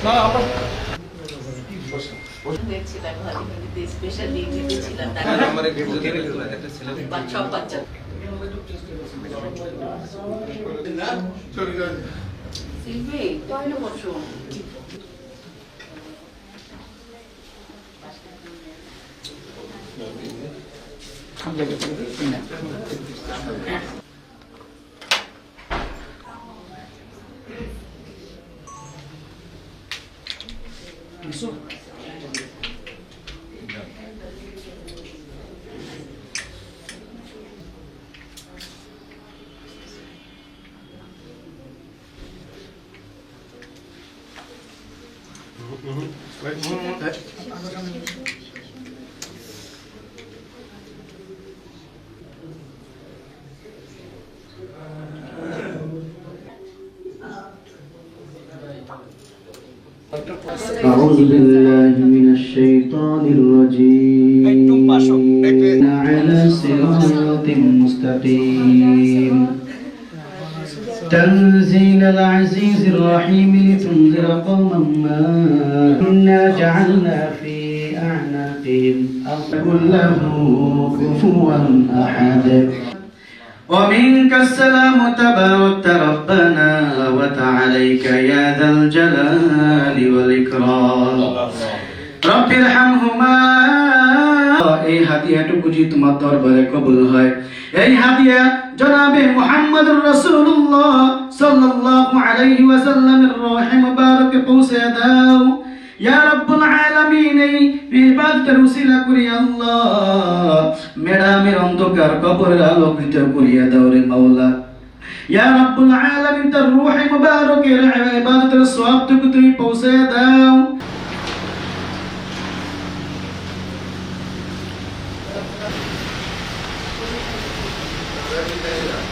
না আমরা স্পেশাল ডিউটিতে ছিলাম সব বাচ্চা শিল্পী তাহলে বসো أعوذ بالله من الشيطان الرجيم على صراط مستقيم تنزيل العزيز الرحيم لتنذر قوما ما إنا جعلنا في أعناقهم أقول له كفوا أحد ومنك السلام تباركت ربنا وتعاليك يا ذا الجلال والإكرام رب ارحمهما এই হাদিয়াটুকু যদি তোমার দরবারে কবুল হয় এই হাদিয়া জনাবে মুহাম্মদুর রাসূলুল্লাহ সাল্লাল্লাহু আলাইহি ওয়াসাল্লামের রহে মুবারকে পৌঁছে দাও ইয়া রাব্বুল আলামিন এই ইবাদতের উসিলা করি আল্লাহ মেডামের অন্ধকার কবরের আলোকিত করিয়া দাও রে মাওলা ইয়া রাব্বুল আলামিন তার রূহে মুবারকের ইবাদতের সওয়াবটুকু তুমি পৌঁছে দাও Gracias.